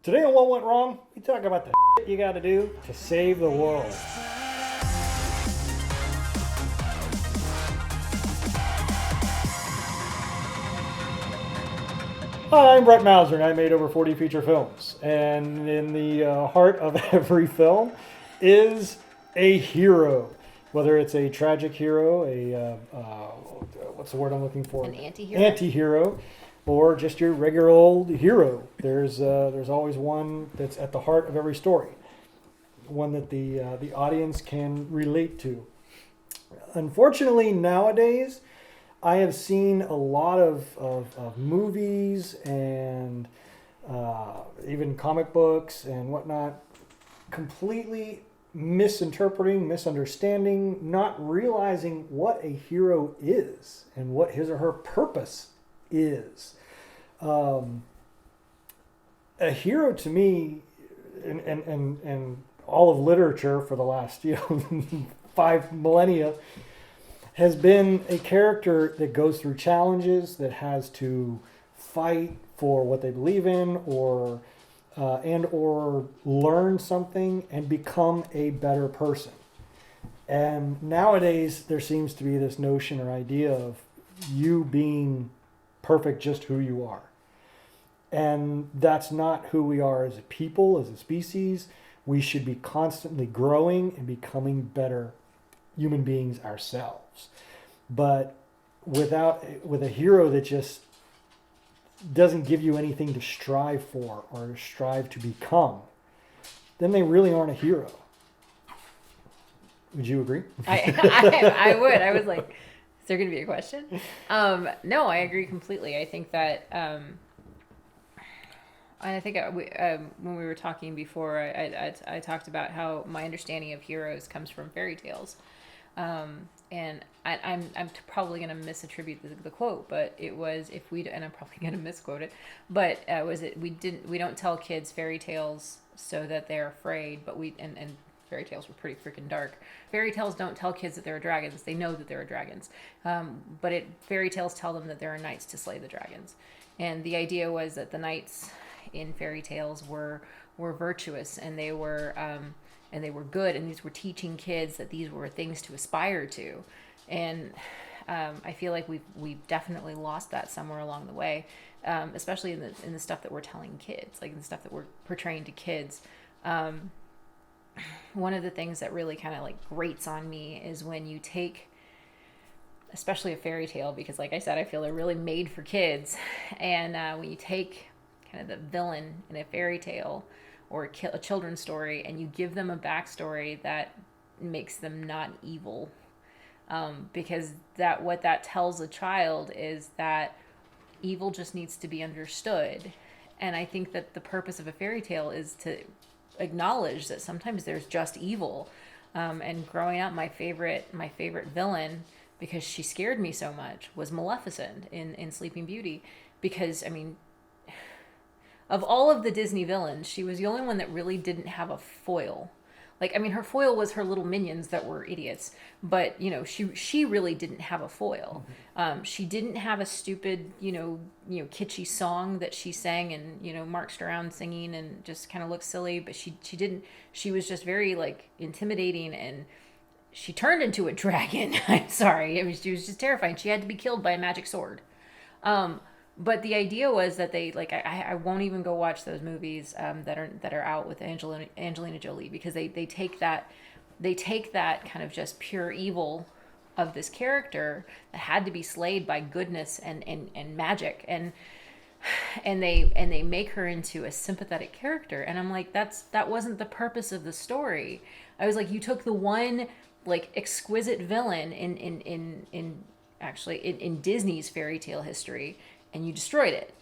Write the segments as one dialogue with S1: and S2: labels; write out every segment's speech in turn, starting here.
S1: Today on What Went Wrong, we talk about the shit you gotta do to save the world. Hi, I'm Brett Mauser, and I made over 40 feature films. And in the heart of every film is a hero. Whether it's a tragic hero, what's the word I'm looking for?
S2: An anti-hero.
S1: Anti-hero, or just your regular old hero. There's always one that's at the heart of every story. One that the audience can relate to. Unfortunately, nowadays, I have seen a lot of movies and even comic books and whatnot completely misinterpreting, misunderstanding, not realizing what a hero is and what his or her purpose is. A hero to me, and all of literature for the last 5 millennia, has been a character that goes through challenges, that has to fight for what they believe in, or learn something and become a better person. And nowadays there seems to be this notion or idea of you being perfect just who you are. And that's not who we are as a people, as a species. We should be constantly growing and becoming better human beings ourselves. But with a hero that just doesn't give you anything to strive for or strive to become, then they really aren't a hero. Would you agree?
S2: I would. I was like, is there going to be a question? No, I agree completely. I think that, and I think when we were talking before, I talked about how my understanding of heroes comes from fairy tales. And I'm probably going to misattribute the quote, but it was, and I'm probably going to misquote it, but we don't tell kids fairy tales so that they're afraid, but and fairy tales were pretty freaking dark. Fairy tales don't tell kids that there are dragons. They know that there are dragons. But fairy tales tell them that there are knights to slay the dragons. And the idea was that the knights in fairy tales were virtuous, and they were good, and these were teaching kids that these were things to aspire to. And I feel like we've definitely lost that somewhere along the way, especially in the stuff that we're telling kids, like in the stuff that we're portraying to kids. One of the things that really kind of like grates on me is when you take, especially a fairy tale, because like I said, I feel they're really made for kids. And when you take kind of the villain in a fairy tale or a children's story, and you give them a backstory that makes them not evil, because what that tells a child is that evil just needs to be understood. And I think that the purpose of a fairy tale is to acknowledge that sometimes there's just evil. And growing up, my favorite villain, because she scared me so much, was Maleficent in Sleeping Beauty. Because, I mean, of all of the Disney villains, she was the only one that really didn't have a foil. Like, I mean, her foil was her little minions that were idiots, but, she really didn't have a foil. She didn't have a stupid, kitschy song that she sang and, marched around singing and just kind of looked silly, but she didn't. She was just very, like, intimidating, and she turned into a dragon. I'm sorry. I mean, she was just terrifying. She had to be killed by a magic sword. But the idea was that they, like, I won't even go watch those movies that are out with Angelina Jolie, because they take that kind of just pure evil of this character that had to be slayed by goodness and magic, and they make her into a sympathetic character. And I'm like, that wasn't the purpose of the story. I was like, you took the one, like, exquisite villain in Disney's fairy tale history, and you destroyed it.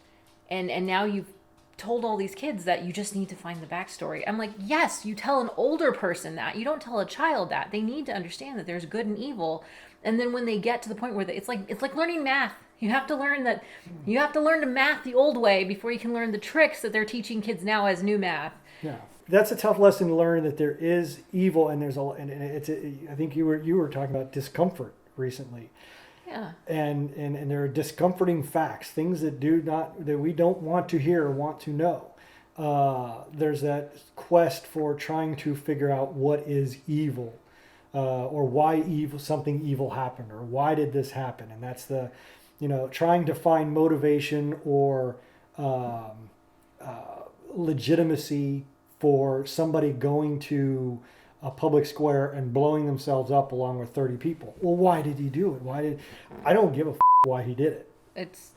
S2: And now you've told all these kids that you just need to find the backstory. I'm like, yes, you tell an older person that. You don't tell a child that. They need to understand that there's good and evil. And then when they get to the point where it's like learning math. You have to learn to math the old way before you can learn the tricks that they're teaching kids now as new math.
S1: Yeah. That's a tough lesson to learn, that there is evil, and I think you were talking about discomfort recently.
S2: Yeah.
S1: And there are discomforting facts, things that we don't want to hear or want to know. there's that quest for trying to figure out what is evil, or why something evil happened, or why did this happen, and that's the, trying to find motivation or legitimacy for somebody going to a public square and blowing themselves up along with 30 people. Well, why did he do it? I don't give a why he did it.
S2: It's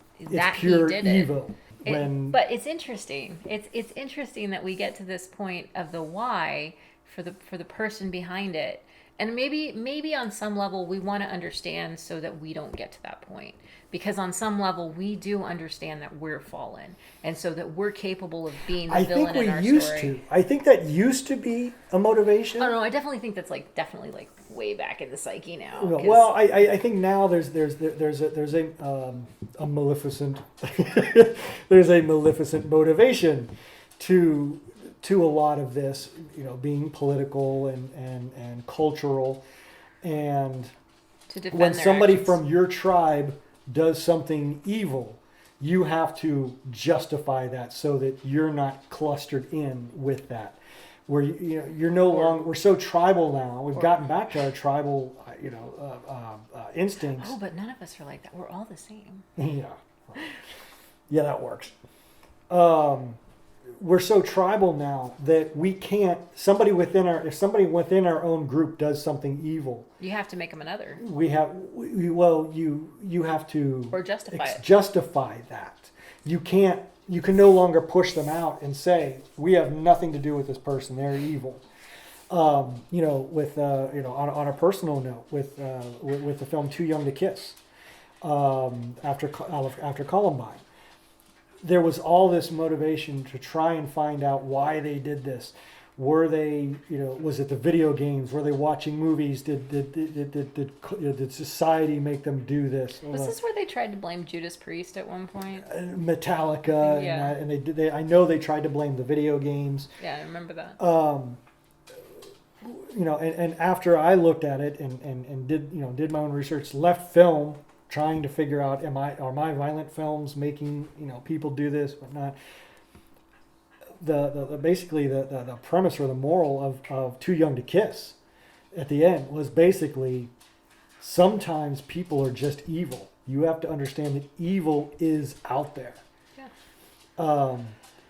S1: Pure
S2: he did
S1: evil.
S2: But it's interesting. It's interesting that we get to this point of the why for the person behind it. And maybe on some level we want to understand so that we don't get to that point. Because on some level we do understand that we're fallen, and so that we're capable of being the villain in our story.
S1: I think that used to be a motivation.
S2: I don't know. I definitely think that's definitely way back in the psyche now.
S1: Well, I think now there's a maleficent there's a maleficent motivation to a lot of this, being political and cultural, and
S2: to defend
S1: when
S2: their
S1: somebody
S2: actions.
S1: from your tribe does something evil, you have to justify that so that you're not clustered in with that. Where you're no longer, we're so tribal now. We've gotten back to our tribal, instincts.
S2: Oh, but none of us are like that. We're all the same.
S1: Yeah, that works. We're so tribal now that we can't. If somebody within our own group does something evil,
S2: You have to make them another.
S1: you have to
S2: Or justify it.
S1: Justify that. You can't. You can no longer push them out and say we have nothing to do with this person. They're evil. On a personal note, with the film Too Young to Kiss, after Columbine, there was all this motivation to try and find out why they did this. Were they, was it the video games? Were they watching movies? Did society make them do this?
S2: Was this where they tried to blame Judas Priest at one point?
S1: Metallica,
S2: Yeah.
S1: and they I know they tried to blame the video games.
S2: Yeah, I remember that.
S1: And after I looked at it and did my own research, left film, trying to figure out are my violent films making people do this, but not. Basically the premise or the moral of Too Young to Kiss at the end was basically sometimes people are just evil. You have to understand that evil is out there.
S2: Yeah.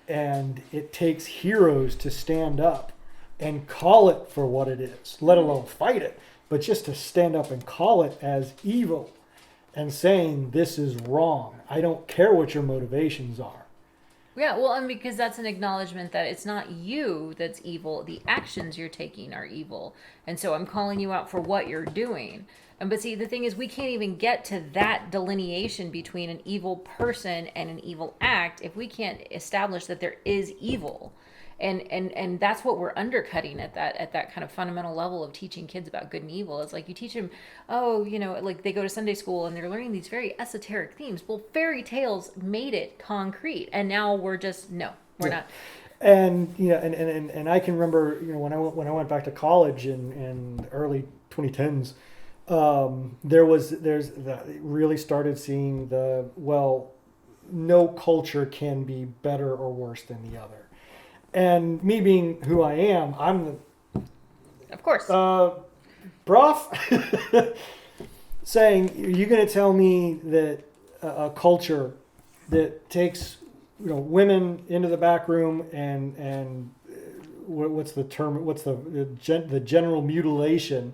S1: And it takes heroes to stand up and call it for what it is, let alone fight it, but just to stand up and call it as evil and saying this is wrong. I don't care what your motivations are.
S2: Yeah, well, and because that's an acknowledgement that it's not you that's evil, the actions you're taking are evil. And so I'm calling you out for what you're doing. But see, the thing is, we can't even get to that delineation between an evil person and an evil act if we can't establish that there is evil. And that's what we're undercutting at that kind of fundamental level of teaching kids about good and evil. It's like you teach them, like they go to Sunday school and they're learning these very esoteric themes. Well, fairy tales made it concrete, and now we're not.
S1: And and I can remember when I went back to college in the early 2010s, really started seeing no culture can be better or worse than the other. And me being who I am, I'm
S2: Of course.
S1: Broff, saying, are you going to tell me that a culture that takes women into the back room and what's the term? What's the general mutilation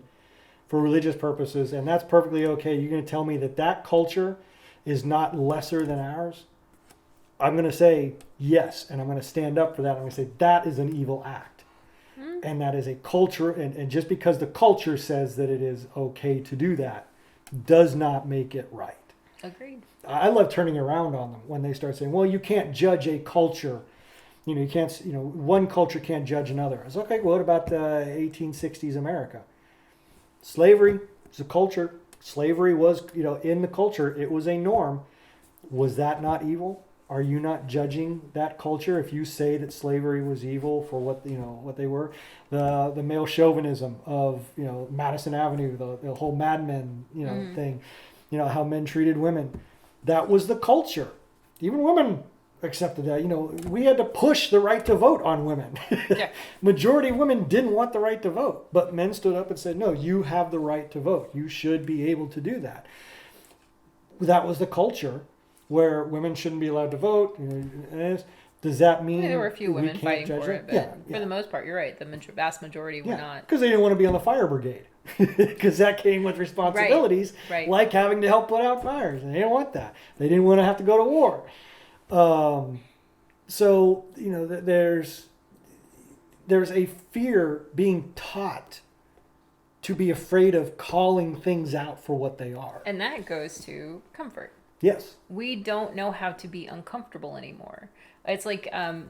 S1: for religious purposes, and that's perfectly okay? You're going to tell me that culture is not lesser than ours? I'm going to say yes, and I'm going to stand up for that. I'm going to say that is an evil act. And that is a culture, and just because the culture says that it is okay to do that does not make it right.
S2: Agreed.
S1: I love turning around on them when they start saying, well, you can't judge a culture. You can't, one culture can't judge another. I was okay, what about the 1860s America? Slavery is a culture. Slavery was, in the culture, it was a norm. Was that not evil? Are you not judging that culture if you say that slavery was evil for what they were? The male chauvinism of Madison Avenue, the whole Mad Men thing, how men treated women. That was the culture. Even women accepted that. We had to push the right to vote on women.
S2: Yeah.
S1: Majority of women didn't want the right to vote, but men stood up and said, no, you have the right to vote. You should be able to do that. That was the culture where women shouldn't be allowed to vote. Does that mean
S2: There were a few women fighting for it, but
S1: Yeah.
S2: for the most part, you're right. The vast majority were not.
S1: Because they didn't want to be on the fire brigade. Because that came with responsibilities,
S2: Right.
S1: like having to help put out fires. And they didn't want that. They didn't want to have to go to war. So, there's a fear being taught to be afraid of calling things out for what they are.
S2: And that goes to comfort.
S1: Yes.
S2: We don't know how to be uncomfortable anymore. It's like I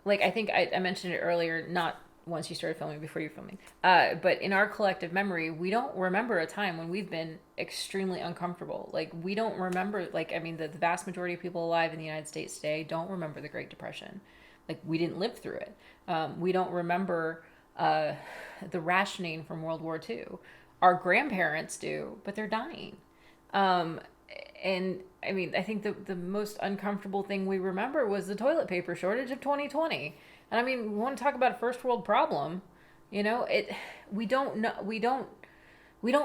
S2: think I mentioned it earlier, not once you started filming, before you're filming. But in our collective memory, we don't remember a time when we've been extremely uncomfortable. Like, we don't remember, the vast majority of people alive in the United States today don't remember the Great Depression. Like, we didn't live through it. We don't remember the rationing from World War II. Our grandparents do, but they're dying. And I mean, I think the most uncomfortable thing we remember was the toilet paper shortage of 2020. And I mean, we want to talk about a first world problem. We don't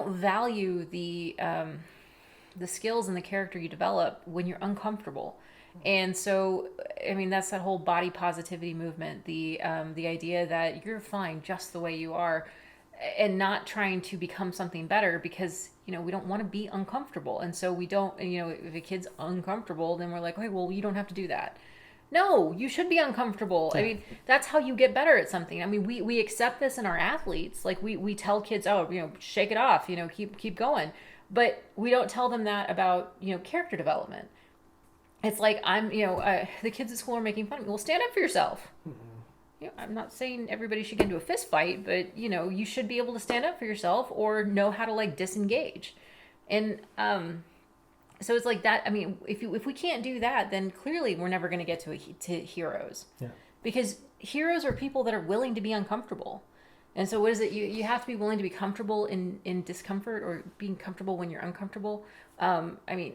S2: value the skills and the character you develop when you're uncomfortable. And so, I mean, that's that whole body positivity movement, the idea that you're fine just the way you are, and not trying to become something better, because we don't want to be uncomfortable. And so we don't, if a kid's uncomfortable, then we're like, okay, well, you don't have to do that. No, you should be uncomfortable. I mean, that's how you get better at something. I mean, we accept this in our athletes. Like, we tell kids, shake it off, keep going. But we don't tell them that about, character development. It's like, the kids at school are making fun of me. Well, stand up for yourself. Mm-hmm. I'm not saying everybody should get into a fist fight, but, you should be able to stand up for yourself or know how to, disengage. And so it's like that. I mean, if we can't do that, then clearly we're never going to get to heroes. Yeah. Because heroes are people that are willing to be uncomfortable. And so what is it? You have to be willing to be comfortable in discomfort, or being comfortable when you're uncomfortable. I mean,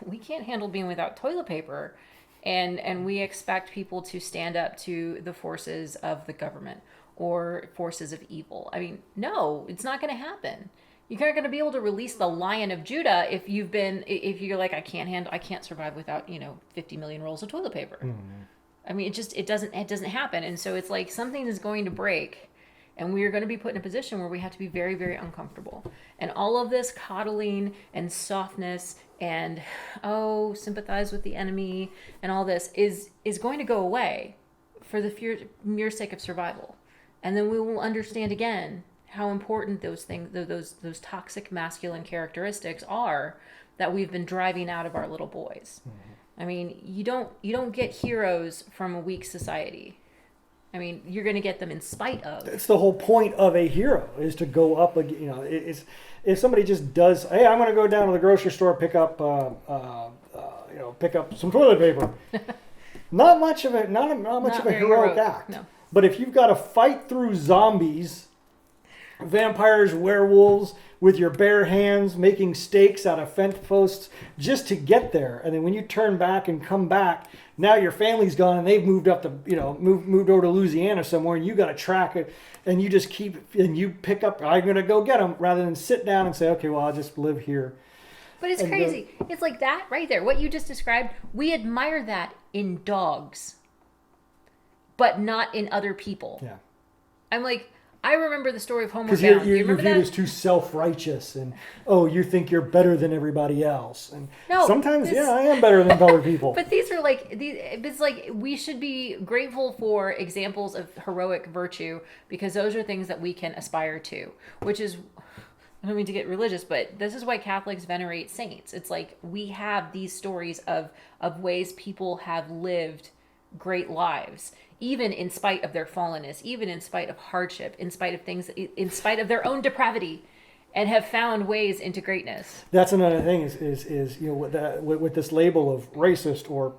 S2: we can't handle being without toilet paper. And we expect people to stand up to the forces of the government or forces of evil. I mean, no, it's not going to happen. You're not going to be able to release the Lion of Judah if you're like, I can't survive without 50 million rolls of toilet paper. Mm-hmm. I mean, it doesn't happen. And so it's like something is going to break, and we are going to be put in a position where we have to be very, very uncomfortable. And all of this coddling and softness and sympathize with the enemy and all this is going to go away for the mere sake of survival. And then we will understand again how important those things, those toxic masculine characteristics are that we've been driving out of our little boys. Mm-hmm. I mean, you don't get heroes from a weak society. I mean, you're going to get them in spite of. It's
S1: the whole point of a hero, is to go up. It's if somebody just does, hey, I'm going to go down to the grocery store, pick up some toilet paper. Not much of a heroic act. No. But if you've got to fight through zombies, vampires, werewolves, with your bare hands, making stakes out of fence posts just to get there, and then when you turn back and come back, now your family's gone and they've moved up to moved over to Louisiana somewhere, and you got to track it, and you just you pick up, I'm gonna go get them, rather than sit down and say, okay, well, I'll just live here.
S2: But it's crazy. It's like that right there. What you just described, we admire that in dogs, but not in other people. Yeah. I'm like, I remember the story of Homeward Bound.
S1: You're viewed as too self-righteous, and you think you're better than everybody else. And sometimes, I am better than other people.
S2: But it's like we should be grateful for examples of heroic virtue, because those are things that we can aspire to. Which is, I don't mean to get religious, but this is why Catholics venerate saints. It's like we have these stories of ways people have lived great lives, even in spite of their fallenness, even in spite of hardship, in spite of things, in spite of their own depravity, and have found ways into greatness.
S1: That's another thing is with this label of racist, or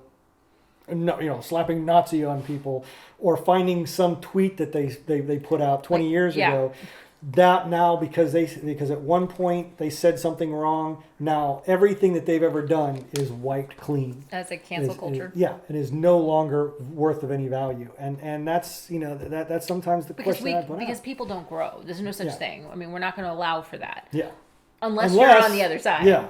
S1: slapping Nazi on people, or finding some tweet that they put out 20 years ago that now because at one point they said something wrong, now everything that they've ever done is wiped clean.
S2: As a cancel culture.
S1: It is no longer worth of any value, and that's that's sometimes the question I put
S2: because
S1: out.
S2: people don't grow. There's no such thing. I mean, we're not going to allow for that.
S1: Yeah.
S2: Unless you're on the other side.
S1: Yeah.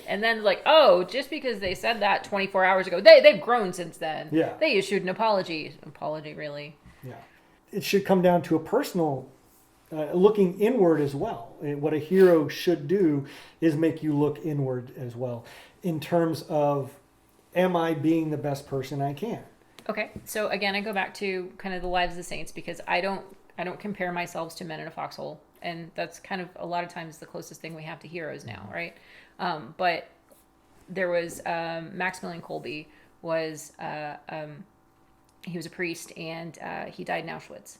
S2: And then like, oh, just because they said that 24 hours ago, they've grown since then.
S1: Yeah.
S2: They issued an apology. Apology, really?
S1: Yeah. It should come down to a personal looking inward as well. What a hero should do is make you look inward as well in terms of, am I being the best person I can?
S2: Okay. So again, I go back to kind of the lives of the saints because I don't compare myself to men in a foxhole. And that's kind of a lot of times the closest thing we have to heroes now, right? But there was Maximilian Kolbe was he was a priest and he died in Auschwitz,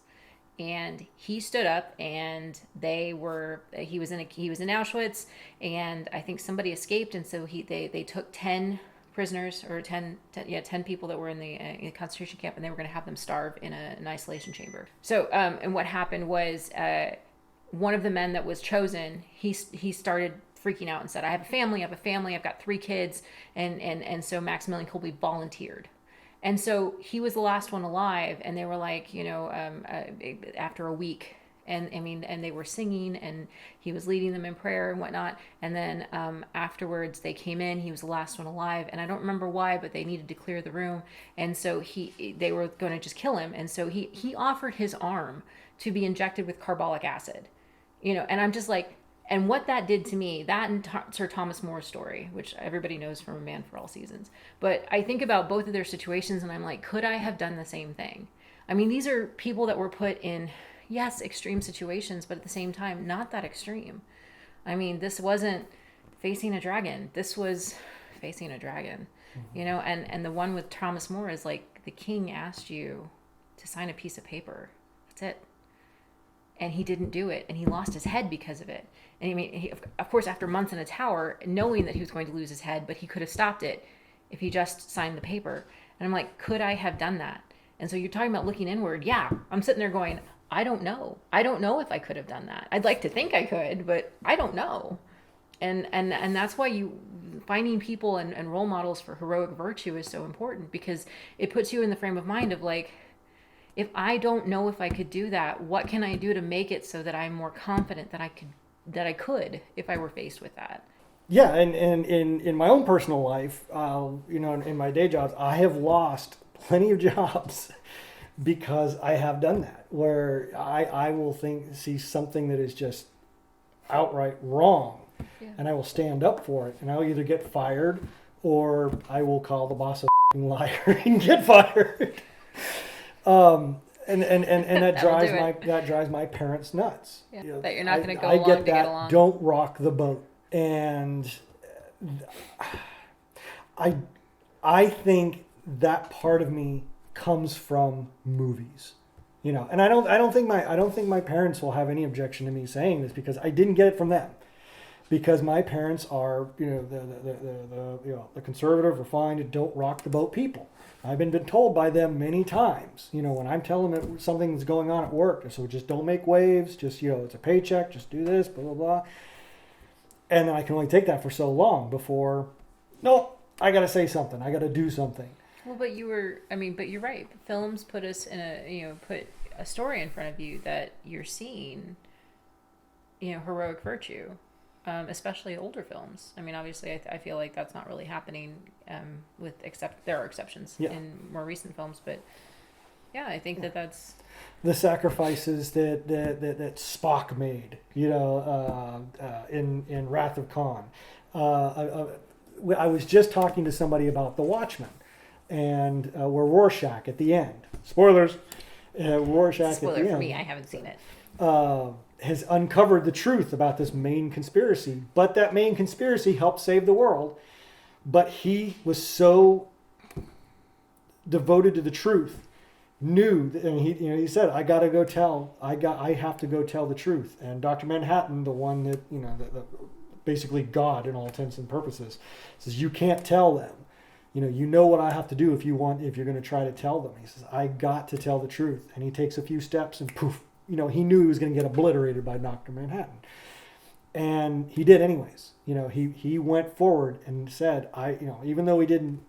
S2: and he stood up and he was in Auschwitz, and I think somebody escaped, and so they took 10 prisoners or 10 people that were in the concentration camp, and they were going to have them starve in an isolation chamber. So and what happened was one of the men that was chosen, he started freaking out and said, I have a family, I've got 3 kids. And so Maximilian Kolbe volunteered. And so he was the last one alive. And they were like, after a week, and they were singing and he was leading them in prayer and whatnot. And then afterwards they came in, he was the last one alive. And I don't remember why, but they needed to clear the room. And so they were going to just kill him. And so he offered his arm to be injected with carbolic acid. And I'm just like, and what that did to me, that and Sir Thomas More's story, which everybody knows from A Man for All Seasons. But I think about both of their situations and I'm like, could I have done the same thing? I mean, these are people that were put in, yes, extreme situations, but at the same time, not that extreme. I mean, this wasn't facing a dragon. This was facing a dragon, and the one with Thomas More is like, the king asked you to sign a piece of paper. That's it. And he didn't do it, and he lost his head because of it. And I mean, of course, after months in a tower, knowing that he was going to lose his head, but he could have stopped it if he just signed the paper. And I'm like, could I have done that? And so you're talking about looking inward. Yeah, I'm sitting there going, I don't know. I don't know if I could have done that. I'd like to think I could, but I don't know. And that's why finding people and role models for heroic virtue is so important, because it puts you in the frame of mind of like, if I don't know if I could do that, what can I do to make it so that I'm more confident that I could if I were faced with that?
S1: Yeah, and in my own personal life, in my day jobs, I have lost plenty of jobs because I have done that, where I will see something that is just outright wrong, and I will stand up for it, and I'll either get fired or I will call the boss a liar and get fired. And that drives my parents nuts.
S2: Yeah. That you're not going to go along to get along.
S1: Don't rock the boat. And I think that part of me comes from movies, and I don't think my parents will have any objection to me saying this, because I didn't get it from them. Because my parents are, the conservative, refined, don't rock the boat people. I've been told by them many times, when I'm telling them something's going on at work, so just don't make waves, just, it's a paycheck, just do this, blah, blah, blah. And I can only take that for so long before, no, I got to say something. I got to do something.
S2: Well, but you're right. Films put us in put a story in front of you that you're seeing, heroic virtue. Especially older films. I mean, obviously, I feel like that's not really happening. There are exceptions in more recent films, but yeah, I think that's
S1: the sacrifices that Spock made. In Wrath of Khan. I was just talking to somebody about The Watchmen, and where Rorschach at the end. Spoilers. Rorschach
S2: spoiler
S1: at the end.
S2: for me. I haven't seen it.
S1: Has uncovered the truth about this main conspiracy, but that main conspiracy helped save the world. But he was so devoted to the truth, and he said, I have to go tell the truth. And Dr. Manhattan, the one that, basically God in all intents and purposes, says, you can't tell them. You know what I have to do if you're going to try to tell them. He says, I got to tell the truth. And he takes a few steps and poof, he knew he was going to get obliterated by Dr. Manhattan. And he did anyways. He went forward and said, even though he didn't,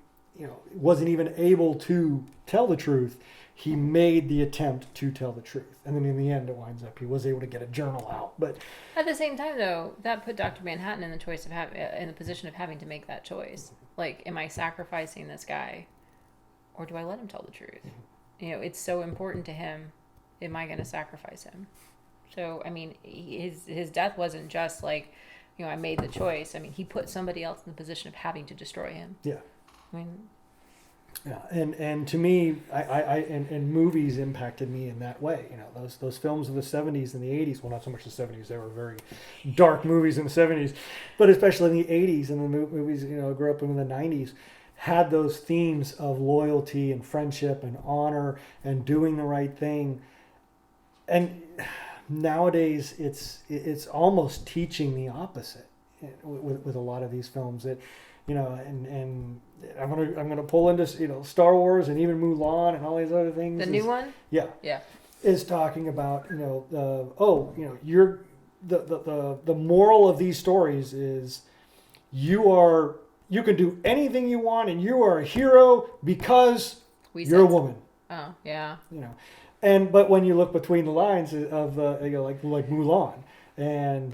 S1: wasn't even able to tell the truth, he made the attempt to tell the truth. And then in the end, it winds up he was able to get a journal out. But
S2: at the same time, though, that put Dr. Manhattan in the choice of in the position of having to make that choice. Like, am I sacrificing this guy, or do I let him tell the truth? It's so important to him. Am I going to sacrifice him? So, I mean, his death wasn't just like, I made the choice. I mean, he put somebody else in the position of having to destroy him.
S1: Yeah.
S2: I mean,
S1: yeah, and to me, and movies impacted me in that way. Those films of the 70s and the 80s. Well, not so much the 70s; they were very dark movies in the 70s, but especially in the 80s and the movies. I grew up in the 90s. Had those themes of loyalty and friendship and honor and doing the right thing. And nowadays, it's almost teaching the opposite with a lot of these films that. And I'm gonna pull into Star Wars and even Mulan and all these other things.
S2: The new one,
S1: yeah, is talking about you're the moral of these stories is you can do anything you want and you are a hero because you're a woman.
S2: Oh yeah.
S1: But when you look between the lines of like Mulan and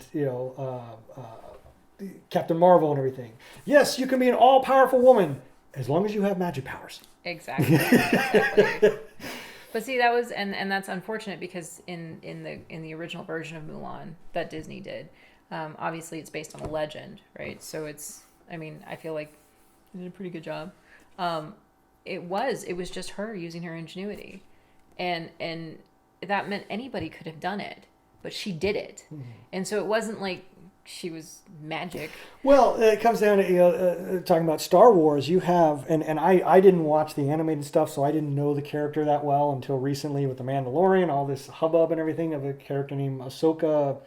S1: Captain Marvel and everything. Yes, you can be an all-powerful woman as long as you have magic powers.
S2: Exactly. But see, that was and that's unfortunate because in the original version of Mulan that Disney did, obviously it's based on a legend, right? So I feel like they did a pretty good job. It was just her using her ingenuity, and that meant anybody could have done it, but she did it, and so it wasn't like she was magic. Well,
S1: it comes down to talking about Star Wars. You have and I didn't watch the animated stuff, so I didn't know the character that well until recently with the Mandalorian, all this hubbub and everything of a character named Ahsoka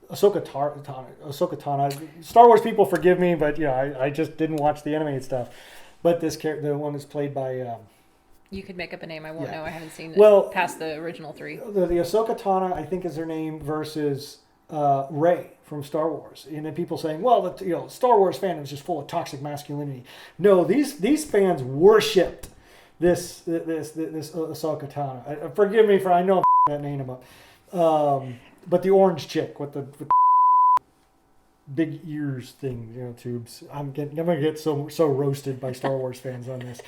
S1: Tano. Star Wars people forgive me, but I just didn't watch the animated stuff. But this character, the one that's played by.
S2: You could make up a name. I won't know. I haven't seen it past the original 3.
S1: The Ahsoka Tano, I think, is her name versus Rey from Star Wars. And then people saying, well, Star Wars fandom is just full of toxic masculinity. No, these fans worshipped this Ahsoka Tano. Forgive me for I know that name up. But the orange chick with the big ears thing, tubes. I'm gonna get so roasted by Star Wars fans on this.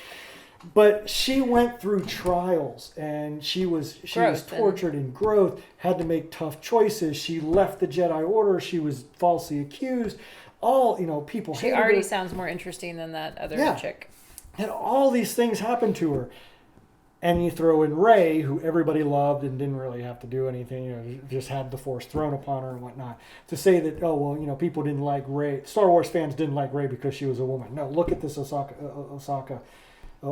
S1: But she went through trials and she was tortured in growth, had to make tough choices. She left the Jedi Order. She was falsely accused. All, people hated her.
S2: She already sounds more interesting than that other chick.
S1: And all these things happened to her. And you throw in Rey, who everybody loved and didn't really have to do anything, just had the Force thrown upon her and whatnot. To say that, people didn't like Rey, Star Wars fans didn't like Rey because she was a woman. No, look at this Okasa. I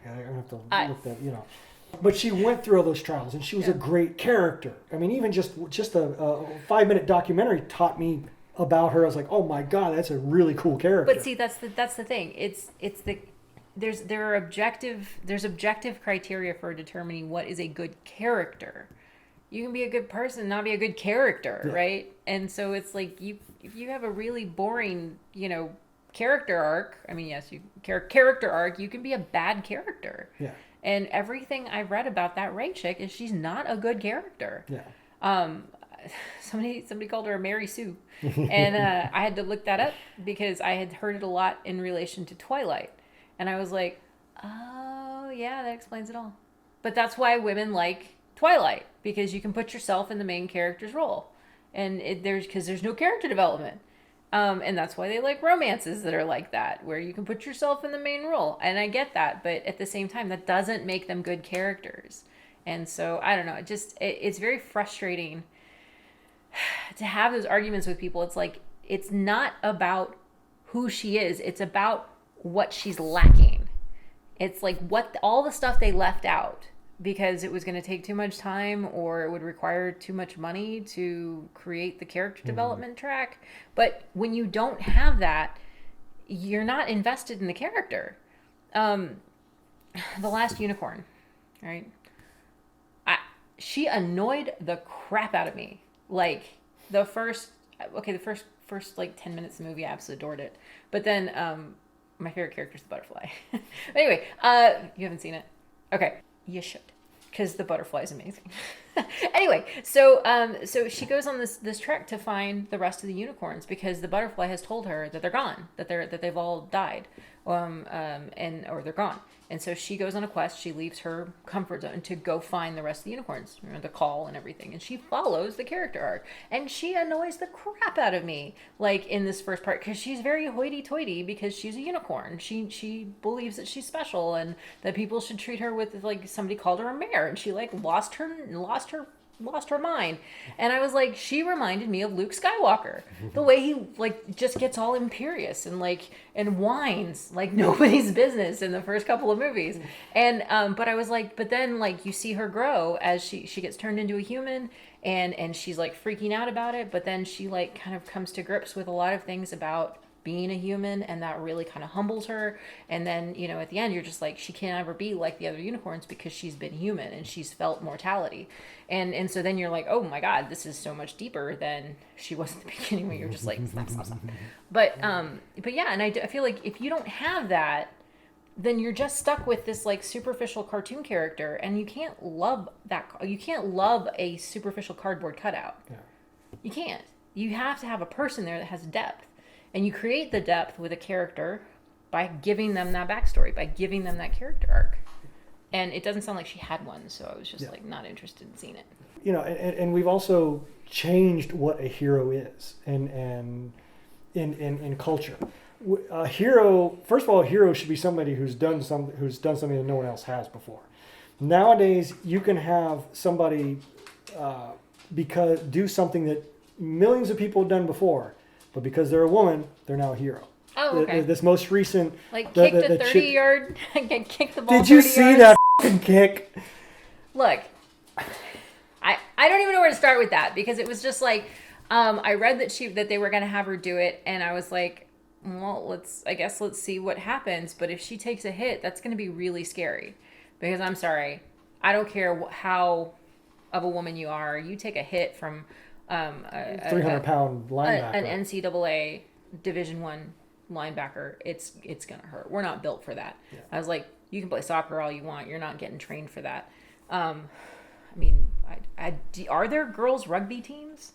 S1: have to look that, But she went through all those trials, and she was a great character. I mean, even just a 5-minute documentary taught me about her. I was like, oh my god, that's a really cool character.
S2: But see, that's the thing. There's objective criteria for determining what is a good character. You can be a good person, not be a good character, right? And so it's like if you have a really boring, character arc. I mean, yes, character arc. You can be a bad character.
S1: Yeah.
S2: And everything I've read about that Rey chick is she's not a good character.
S1: Yeah.
S2: Somebody called her a Mary Sue, and I had to look that up because I had heard it a lot in relation to Twilight, and I was like, oh yeah, that explains it all. But that's why women like Twilight, because you can put yourself in the main character's role, and there's no character development. And that's why they like romances that are like that, where you can put yourself in the main role. And I get that, but at the same time, that doesn't make them good characters. And so, I don't know, it's very frustrating to have those arguments with people. It's like, it's not about who she is. It's about what she's lacking. It's like all the stuff they left out because it was going to take too much time or it would require too much money to create the character development track. But when you don't have that, you're not invested in the character. The Last Unicorn, right? she annoyed the crap out of me. Like the first like 10 minutes of the movie, I absolutely adored it. But then my favorite character is the butterfly. But anyway, you haven't seen it? Okay, you should, because the butterfly is amazing. Anyway, so she goes on this trek to find the rest of the unicorns because the butterfly has told her that they're gone, that they've all died, or they're gone. And so she goes on a quest. She leaves her comfort zone to go find the rest of the unicorns, the call and everything. And she follows the character arc. And she annoys the crap out of me, like in this first part, because she's very hoity-toity because she's a unicorn. She believes that she's special and that people should treat her with, like, somebody called her a mare, and she like lost her mind. And I was like, she reminded me of Luke Skywalker, the way he like just gets all imperious and whines like nobody's business in the first couple of movies. And but I was like, but then like you see her grow as she gets turned into a human, and she's like freaking out about it, but then she like kind of comes to grips with a lot of things about being a human, and that really kind of humbles her. And then, at the end, you're just like, she can't ever be like the other unicorns because she's been human and she's felt mortality. And so then you're like, oh my God, this is so much deeper than she was at the beginning, where you're just like, stop. But yeah, and I feel like if you don't have that, then you're just stuck with this like superficial cartoon character, and you can't love that. You can't love a superficial cardboard cutout. Yeah. You can't. You have to have a person there that has depth. And you create the depth with a character by giving them that backstory, by giving them that character arc. And it doesn't sound like she had one, so I was just like not interested in seeing it.
S1: And we've also changed what a hero is, and in culture. A hero, first of all, a hero should be somebody who's done something that no one else has before. Nowadays, you can have somebody do something that millions of people have done before. But because they're a woman, they're now a hero.
S2: Oh, okay.
S1: This most recent...
S2: Like, kick the 30-yard... kick the ball 30 yards.
S1: Did you see that f***ing kick?
S2: Look, I don't even know where to start with that, because it was just like... I read that they were going to have her do it, and I was like, well, let's see what happens. But if she takes a hit, that's going to be really scary. Because I'm sorry, I don't care how of a woman you are. You take a hit from...
S1: 300-pound linebacker,
S2: an NCAA Division I linebacker, it's gonna hurt. We're not built for that. Yeah. I was like, you can play soccer all you want, you're not getting trained for that. I mean, are there girls rugby teams?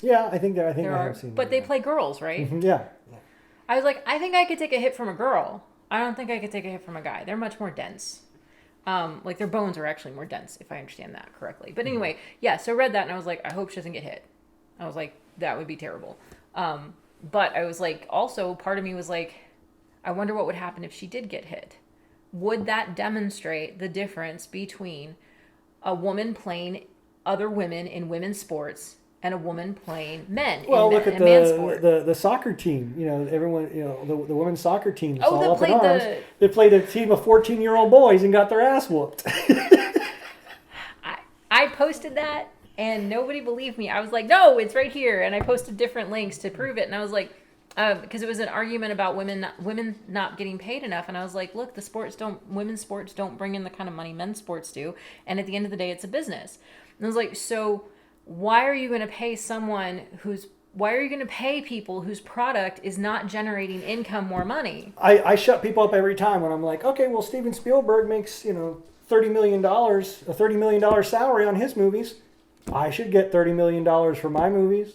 S1: Yeah, I think I have seen.
S2: But they play girls, right?
S1: Mm-hmm, yeah.
S2: I was like, I think I could take a hit from a girl. I don't think I could take a hit from a guy. They're much more dense. Like their bones are actually more dense, if I understand that correctly. But anyway, yeah, so I read that and I was like, I hope she doesn't get hit. I was like, that would be terrible. But I was like, also part of me was like, I wonder what would happen if she did get hit. Would that demonstrate the difference between a woman playing other women in women's sports and a woman playing men
S1: look at
S2: in man's sport?
S1: the soccer team. Everyone. the women's soccer team is all up in arms. They played a team of 14-year-old boys and got their ass whooped.
S2: I posted that and nobody believed me. I was like, no, it's right here, and I posted different links to prove it. And I was like, because it was an argument about women not getting paid enough, and I was like, look, women's sports don't bring in the kind of money men's sports do, and at the end of the day, it's a business. And I was like, so. Why are you going to pay people whose product is not generating income more money? I shut people up every time when I'm like, okay, well, Steven Spielberg makes, $30 million, a $30 million salary on his movies. I should get $30 million for my movies.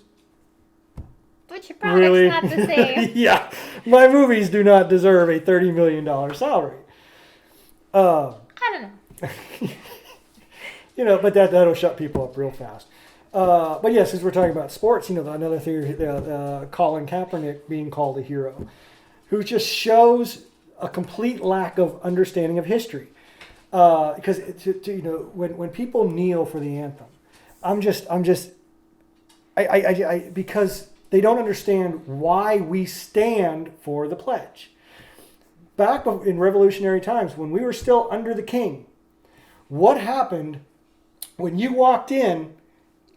S2: But your product's not the same.
S1: Yeah, my movies do not deserve a $30 million salary.
S2: I don't know.
S1: But that'll shut people up real fast. But yes, since we're talking about sports, another theory, Colin Kaepernick being called a hero, who just shows a complete lack of understanding of history. Because when people kneel for the anthem, because they don't understand why we stand for the pledge. Back in revolutionary times, when we were still under the king, what happened when you walked in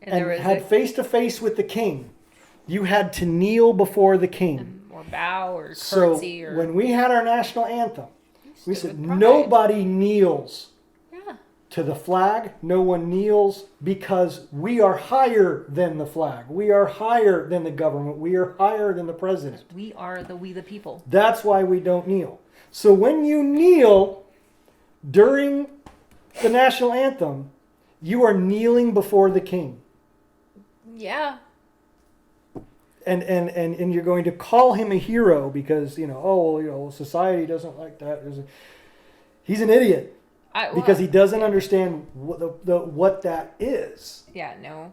S1: and had face-to-face with the king? You had to kneel before the king.
S2: Or bow or curtsy.
S1: When we had our national anthem, we said nobody kneels to the flag. No one kneels because we are higher than the flag. We are higher than the government. We are higher than the president.
S2: We are we the people.
S1: That's why we don't kneel. So when you kneel during the national anthem, you are kneeling before the king.
S2: Yeah.
S1: And you're going to call him a hero because, society doesn't like that. He's an idiot because he doesn't understand what that is.
S2: Yeah, no.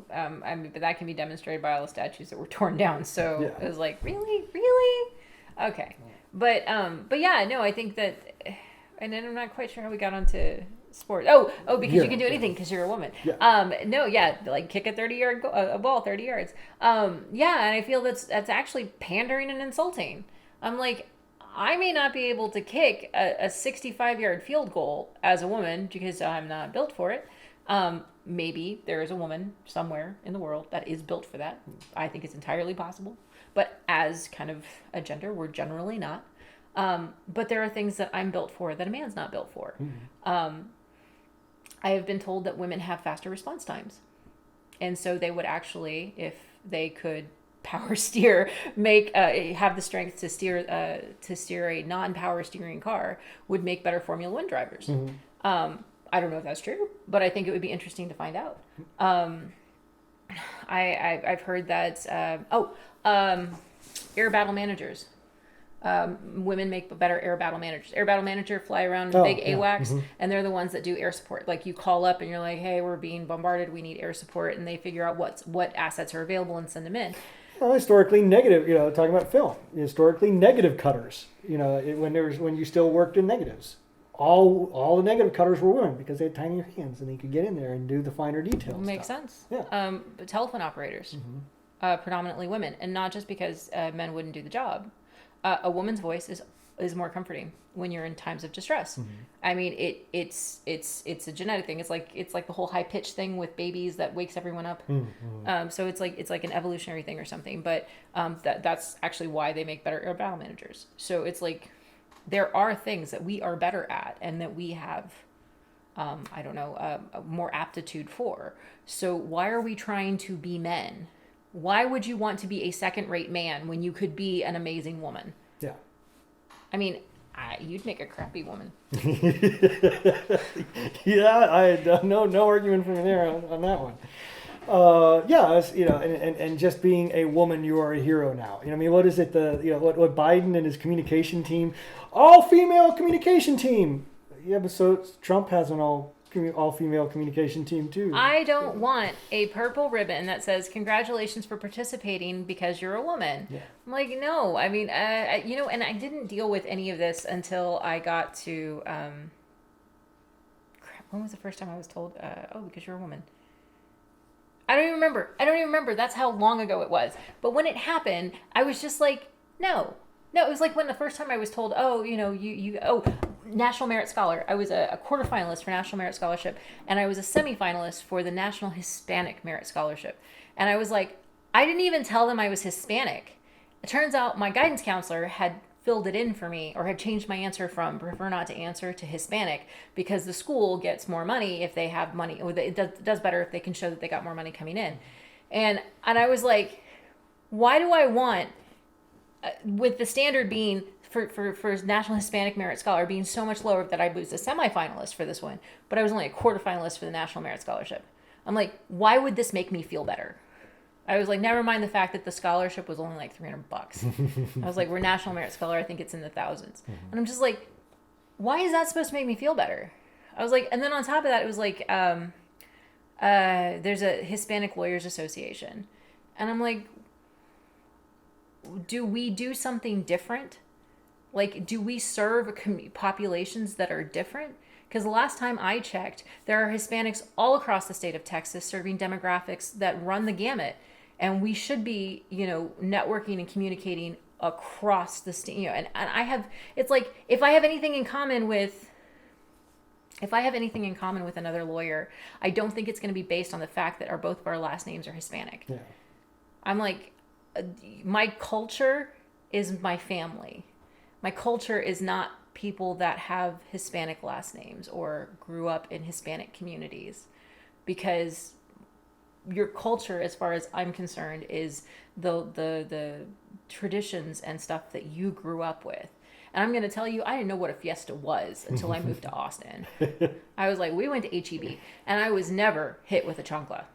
S2: But that can be demonstrated by all the statues that were torn down. So it was like, really? Okay. But yeah, no, I think that, and then I'm not quite sure how we got onto sport. Oh, because you can do anything because you're a woman.
S1: Yeah.
S2: Like kick a 30-yard a ball 30 yards. And I feel that's actually pandering and insulting. I'm like, I may not be able to kick a 65-yard field goal as a woman because I'm not built for it. Maybe there is a woman somewhere in the world that is built for that. I think it's entirely possible. But as kind of a gender, we're generally not. But there are things that I'm built for that a man's not built for. Mm-hmm. I have been told that women have faster response times. And so they would actually, if they could power steer, have the strength to steer a non-power steering car, would make better Formula One drivers. Mm-hmm. I don't know if that's true, but I think it would be interesting to find out. I've heard that, air battle managers. Women make better air battle managers. Air battle manager fly around big AWACS, mm-hmm. and they're the ones that do air support. Like you call up and you're like, hey, we're being bombarded, we need air support, and they figure out what assets are available and send them in.
S1: Well, historically negative, talking about film, historically negative cutters, when you still worked in negatives. All the negative cutters were women because they had tinier hands and they could get in there and do the finer details.
S2: Makes sense.
S1: Yeah.
S2: But telephone operators, mm-hmm. Predominantly women, and not just because men wouldn't do the job. A woman's voice is more comforting when you're in times of distress. Mm-hmm. I mean, it's a genetic thing. It's like the whole high pitch thing with babies that wakes everyone up. Mm-hmm. So it's like an evolutionary thing or something. But that's actually why they make better air battle managers. So it's like there are things that we are better at and that we have, more aptitude for. So why are we trying to be men? Why would you want to be a second-rate man when you could be an amazing woman? Yeah. I mean, you'd make a crappy woman.
S1: Yeah, I no argument from there on that one. And just being a woman, you are a hero now. What is it? What Biden and his communication team, all-female communication team. Yeah, but so Trump has an all-female communication team too.
S2: I don't want a purple ribbon that says congratulations for participating because you're a woman. Yeah. I'm like, no. I mean, and I didn't deal with any of this until I got to when was the first time I was told because you're a woman? I don't even remember. That's how long ago it was. But when it happened, I was just like, no, it was like when the first time I was told, National Merit Scholar. I was a quarterfinalist for National Merit Scholarship, and I was a semifinalist for the National Hispanic Merit Scholarship. And I was like, I didn't even tell them I was Hispanic. It turns out my guidance counselor had filled it in for me, or had changed my answer from prefer not to answer to Hispanic, because the school gets more money if they have money, or it does better if they can show that they got more money coming in. And I was like, why do I want, with the standard being for National Hispanic Merit Scholar being so much lower, that I was a semifinalist for this one, but I was only a quarterfinalist for the National Merit Scholarship. I'm like, why would this make me feel better? I was like, never mind the fact that the scholarship was only like $300. I was like, we're National Merit Scholar, I think it's in the thousands. Mm-hmm. And I'm just like, why is that supposed to make me feel better? I was like, and then on top of that, it was like, there's a Hispanic Lawyers Association. And I'm like, do we do something different? Like, do we serve populations that are different? Because the last time I checked, there are Hispanics all across the state of Texas serving demographics that run the gamut. And we should be, networking and communicating across the state. And I have, it's like, if I have anything in common with another lawyer, I don't think it's going to be based on the fact that both of our last names are Hispanic. Yeah. I'm like, my culture is my family. My culture is not people that have Hispanic last names or grew up in Hispanic communities, because your culture, as far as I'm concerned, is the traditions and stuff that you grew up with. And I'm going to tell you, I didn't know what a fiesta was until I moved to Austin. I was like, we went to HEB, and I was never hit with a chancla.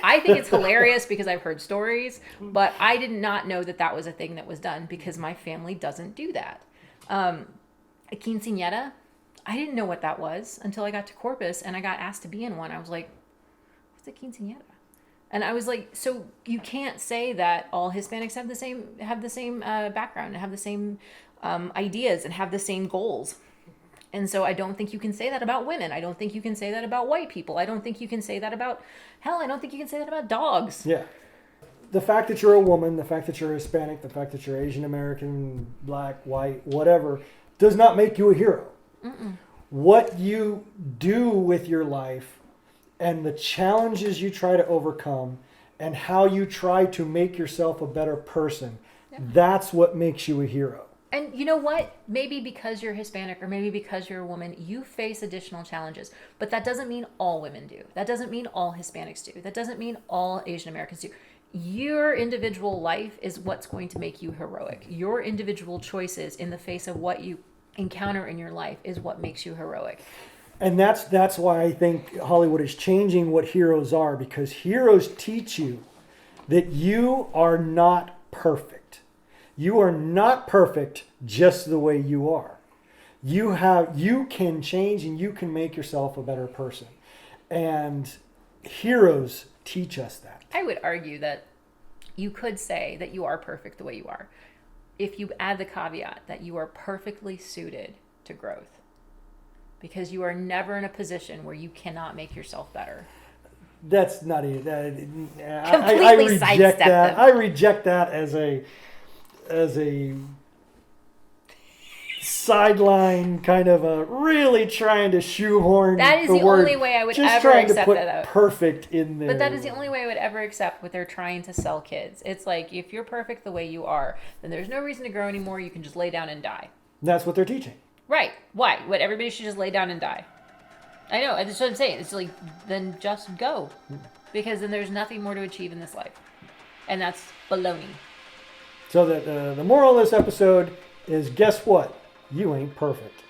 S2: I think it's hilarious because I've heard stories, but I did not know that that was a thing that was done because my family doesn't do that. A quinceañera, I didn't know what that was until I got to Corpus and I got asked to be in one. I was like, what's a quinceañera? And I was like, so you can't say that all Hispanics have the same background and have the same ideas and have the same goals. And so I don't think you can say that about women. I don't think you can say that about white people. I don't think you can say that about, I don't think you can say that about dogs.
S1: Yeah. The fact that you're a woman, the fact that you're Hispanic, the fact that you're Asian American, black, white, whatever, does not make you a hero.
S2: Mm-mm.
S1: What you do with your life and the challenges you try to overcome and how you try to make yourself a better person, that's what makes you a hero.
S2: And you know what? Maybe because you're Hispanic or maybe because you're a woman, you face additional challenges. But that doesn't mean all women do. That doesn't mean all Hispanics do. That doesn't mean all Asian Americans do. Your individual life is what's going to make you heroic. Your individual choices in the face of what you encounter in your life is what makes you heroic.
S1: And that's why I think Hollywood is changing what heroes are, because heroes teach you that you are not perfect. You are not perfect just the way you are. You can change and you can make yourself a better person. And heroes teach us that.
S2: I would argue that you could say that you are perfect the way you are, if you add the caveat that you are perfectly suited to growth, because you are never in a position where you cannot make yourself better.
S1: That's not it.
S2: I
S1: reject that. I reject that as a sideline kind of a really trying to shoehorn.
S2: That is the only way I would
S1: just
S2: ever
S1: trying to
S2: accept
S1: put
S2: that.
S1: Perfect in there.
S2: But that is the only way I would ever accept what they're trying to sell kids. It's like, if you're perfect the way you are, then there's no reason to grow anymore. You can just lay down and die.
S1: That's what they're teaching.
S2: Right. Why? What, everybody should just lay down and die? I know. That's what I'm saying. It's like, then just go. Because then there's nothing more to achieve in this life. And that's baloney.
S1: So the moral of this episode is, guess what? You ain't perfect.